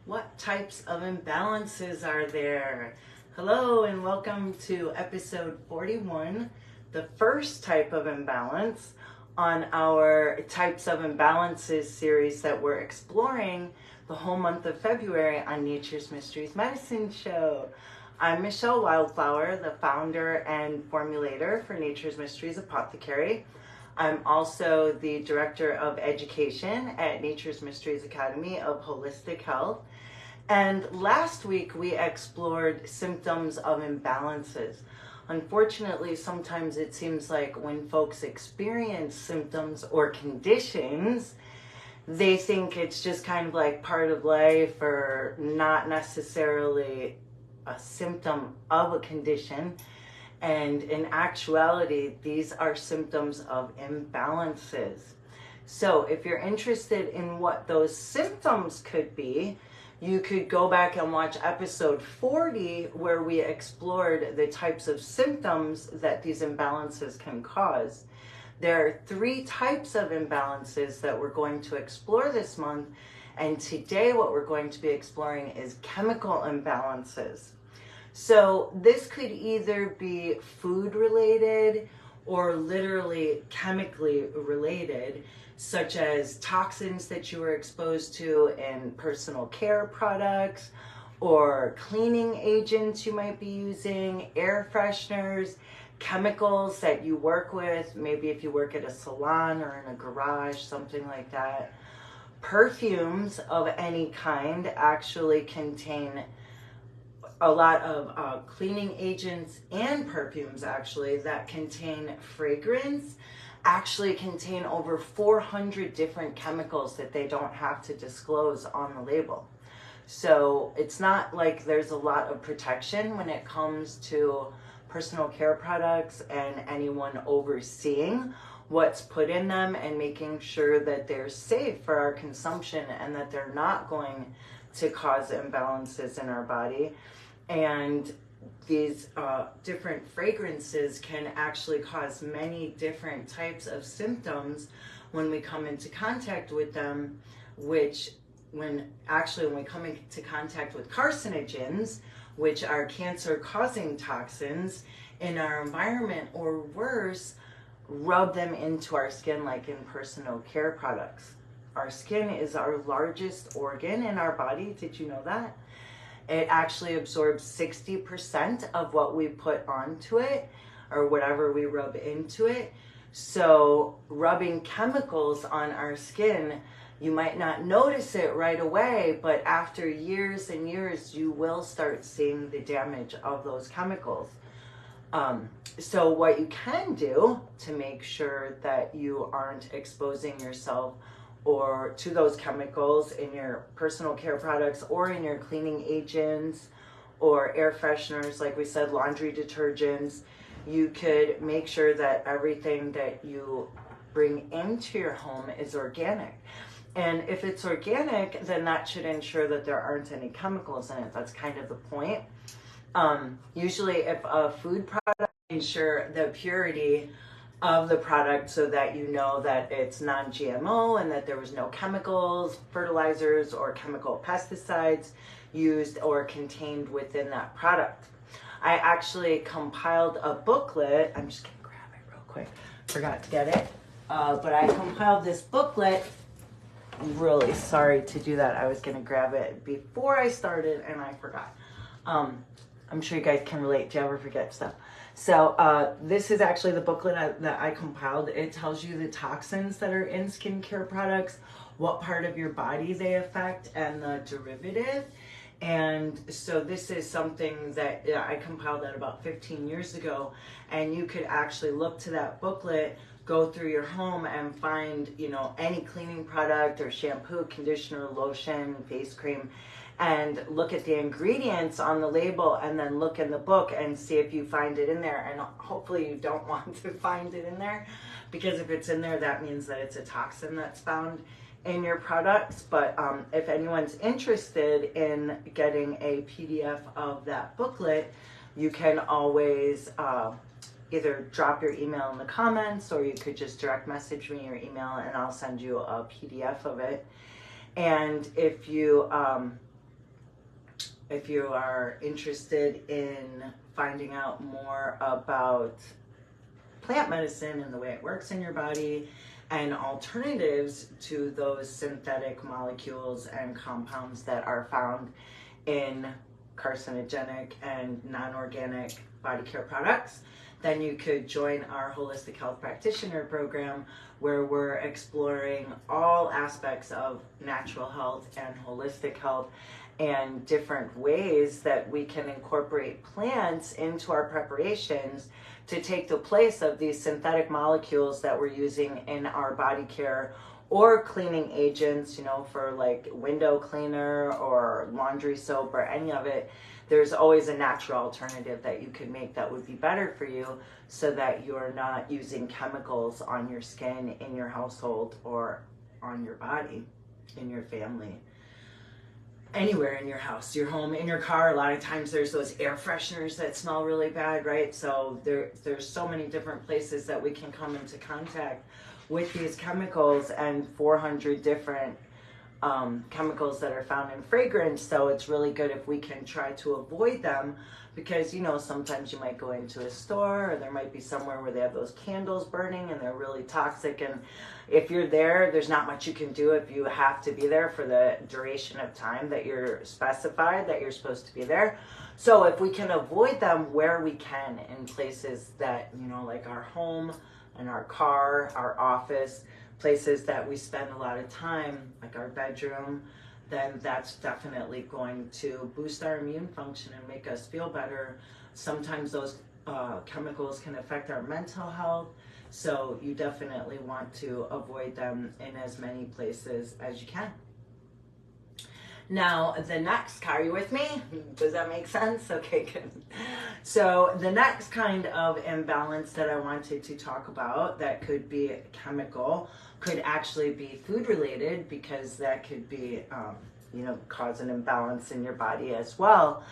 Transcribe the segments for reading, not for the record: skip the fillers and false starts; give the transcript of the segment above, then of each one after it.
What types of imbalances are there? Hello and welcome to episode 41, the first type of imbalance on our Types of Imbalances series that we're exploring the whole month of February on Nature's Mysteries Medicine Show. I'm Michelle Wildflower, the founder and formulator for Nature's Mysteries Apothecary. I'm also the Director of Education at Nature's Mysteries Academy of Holistic Health. And last week we explored symptoms of imbalances. Unfortunately, sometimes it seems like when folks experience symptoms or conditions, they think it's just kind of like part of life or not necessarily a symptom of a condition. And in actuality, these are symptoms of imbalances. So if you're interested in what those symptoms could be, you could go back and watch episode 40 where we explored the types of symptoms that these imbalances can cause. There are 3 types of imbalances that we're going to explore this month, and today what we're going to be exploring is chemical imbalances. So this could either be food related or literally chemically related, such as toxins that you were exposed to in personal care products, or cleaning agents you might be using, air fresheners, chemicals that you work with, maybe if you work at a salon or in a garage, something like that. Perfumes of any kind actually contain a lot of cleaning agents, and perfumes actually that contain fragrance actually contain over 400 different chemicals that they don't have to disclose on the label. So it's not like there's a lot of protection when it comes to personal care products and anyone overseeing what's put in them and making sure that they're safe for our consumption and that they're not going to cause imbalances in our body. And these different fragrances can actually cause many different types of symptoms when we come into contact with them, which when we come into contact with carcinogens, which are cancer-causing toxins in our environment, or worse, rub them into our skin like in personal care products. Our skin is our largest organ in our body. Did you know that? It actually absorbs 60% of what we put onto it or whatever we rub into it. So rubbing chemicals on our skin, you might not notice it right away, but after years and years, you will start seeing the damage of those chemicals. So what you can do to make sure that you aren't exposing yourself or to those chemicals in your personal care products or in your cleaning agents or air fresheners, like we said, laundry detergents, you could make sure that everything that you bring into your home is organic. And if it's organic, then that should ensure that there aren't any chemicals in it. That's kind of the point. Usually if a food product, ensure the purity of the product so that you know that it's non-GMO and that there was no chemicals, fertilizers, or chemical pesticides used or contained within that product. I actually compiled a booklet. I'm just gonna grab it real quick. Forgot to get it. But I compiled this booklet. I'm really sorry to do that. I was gonna grab it before I started and I forgot. I'm sure you guys can relate. Do you ever forget stuff? So this is actually the booklet that I compiled. It tells you the toxins that are in skincare products, what part of your body they affect, and the derivative. And so this is something that I compiled that about 15 years ago. And you could actually look to that booklet, go through your home and find, any cleaning product or shampoo, conditioner, lotion, face cream, and look at the ingredients on the label and then look in the book and see if you find it in there. And hopefully you don't want to find it in there, because if it's in there, that means that it's a toxin that's found in your products. But if anyone's interested in getting a PDF of that booklet, you can always either drop your email in the comments, or you could just direct message me your email and I'll send you a PDF of it. And if you if you are interested in finding out more about plant medicine and the way it works in your body and alternatives to those synthetic molecules and compounds that are found in carcinogenic and non-organic body care products, then you could join our Holistic Health Practitioner program, where we're exploring all aspects of natural health and holistic health and different ways that we can incorporate plants into our preparations to take the place of these synthetic molecules that we're using in our body care or cleaning agents, you know, for like window cleaner or laundry soap or any of it. There's always a natural alternative that you can make that would be better for you, so that you're not using chemicals on your skin, in your household, or on your body, in your family, anywhere in your house, your home, in your car. A lot of times there's those air fresheners that smell really bad, right? So there's so many different places that we can come into contact with these chemicals, and 400 different chemicals that are found in fragrance. So it's really good if we can try to avoid them, because, you know, sometimes you might go into a store, or there might be somewhere where they have those candles burning and they're really toxic, and if you're there, there's not much you can do if you have to be there for the duration of time that you're specified that you're supposed to be there. So if we can avoid them where we can, in places that, you know, like our home and our car, our office, places that we spend a lot of time, like our bedroom, then that's definitely going to boost our immune function and make us feel better. Sometimes those chemicals can affect our mental health, so you definitely want to avoid them in as many places as you can. Now, the next, are you with me? Does that make sense? Okay, good. So the next kind of imbalance that I wanted to talk about that could be chemical could actually be food related, because that could be, you know, cause an imbalance in your body as well.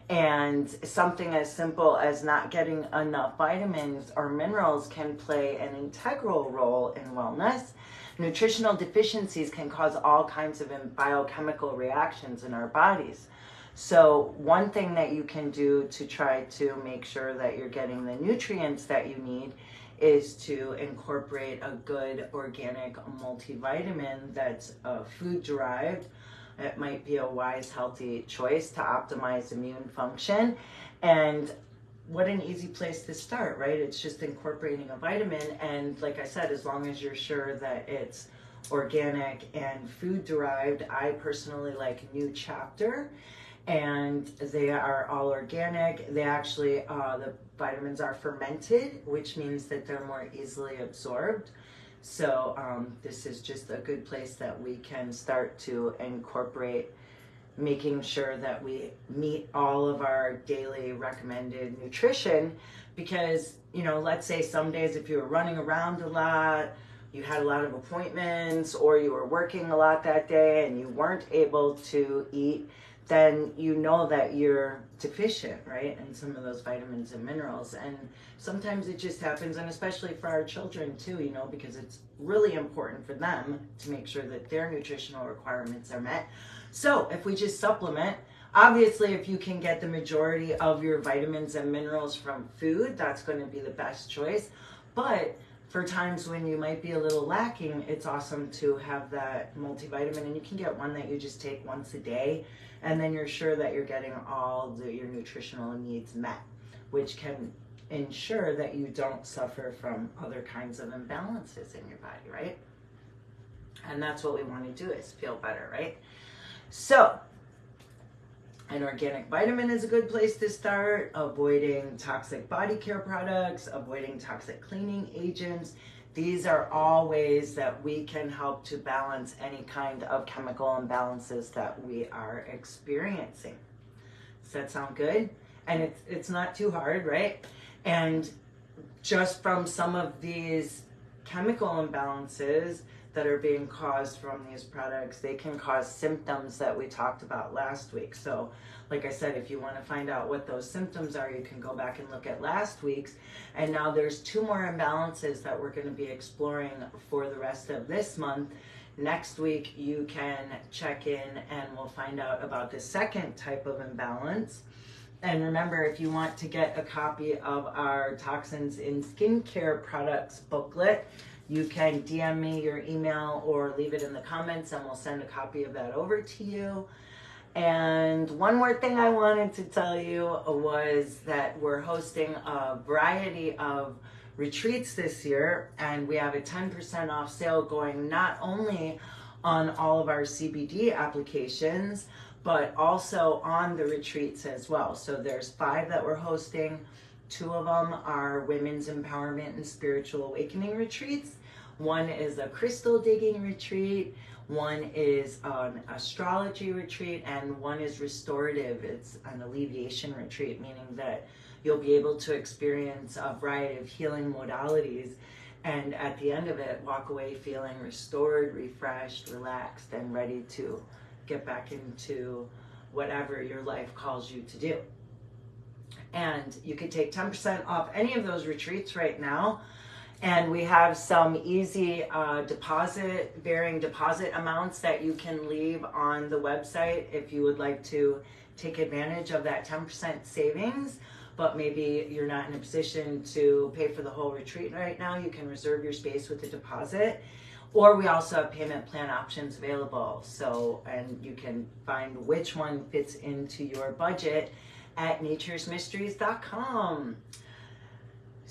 And something as simple as not getting enough vitamins or minerals can play an integral role in wellness. Nutritional deficiencies can cause all kinds of biochemical reactions in our bodies. So one thing that you can do to try to make sure that you're getting the nutrients that you need is to incorporate a good organic multivitamin that's food derived. It might be a wise, healthy choice to optimize immune function. And what an easy place to start, right? It's just incorporating a vitamin. And like I said, as long as you're sure that it's organic and food derived, I personally like New Chapter, and they are all organic. They actually, the vitamins are fermented, which means that they're more easily absorbed. So this is just a good place that we can start to incorporate, making sure that we meet all of our daily recommended nutrition. Because, you know, let's say some days if you were running around a lot, you had a lot of appointments, or you were working a lot that day and you weren't able to eat, then you know that you're deficient, right, in some of those vitamins and minerals. And sometimes it just happens, and especially for our children too, you know, because it's really important for them to make sure that their nutritional requirements are met. So if we just supplement, obviously if you can get the majority of your vitamins and minerals from food, that's going to be the best choice. But for times when you might be a little lacking, it's awesome to have that multivitamin, and you can get one that you just take once a day, and then you're sure that you're getting all your nutritional needs met, which can ensure that you don't suffer from other kinds of imbalances in your body, right? And that's what we want to do, is feel better, right? So an organic vitamin is a good place to start. Avoiding toxic body care products, avoiding toxic cleaning agents. These are all ways that we can help to balance any kind of chemical imbalances that we are experiencing. Does that sound good? And it's not too hard, right? And just from some of these chemical imbalances that are being caused from these products, they can cause symptoms that we talked about last week. So like I said, if you want to find out what those symptoms are, you can go back and look at last week's. And now there's 2 more imbalances that we're going to be exploring for the rest of this month. next week you can check in and we'll find out about the second type of imbalance. And remember, if you want to get a copy of our Toxins in Skincare Products booklet, you can DM me your email or leave it in the comments and we'll send a copy of that over to you. And one more thing I wanted to tell you was that we're hosting a variety of retreats this year, and we have a 10% off sale going not only on all of our CBD applications, but also on the retreats as well. So there's 5 that we're hosting. 2 of them are women's empowerment and spiritual awakening retreats. One is a crystal digging retreat. One is an astrology retreat, and one is restorative. It's an alleviation retreat, meaning that you'll be able to experience a variety of healing modalities, and at the end of it, walk away feeling restored, refreshed, relaxed, and ready to get back into whatever your life calls you to do. And you can take 10% off any of those retreats right now. And we have some easy varying deposit amounts that you can leave on the website if you would like to take advantage of that 10% savings, but maybe you're not in a position to pay for the whole retreat right now. You can reserve your space with a deposit, or we also have payment plan options available. So, and you can find which one fits into your budget at naturesmysteries.com.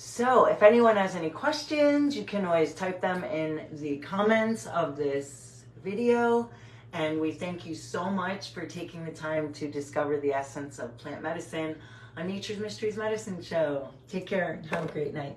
So if anyone has any questions, you can always type them in the comments of this video. And we thank you so much for taking the time to discover the essence of plant medicine on Nature's Mysteries Medicine Show. Take care and have a great night.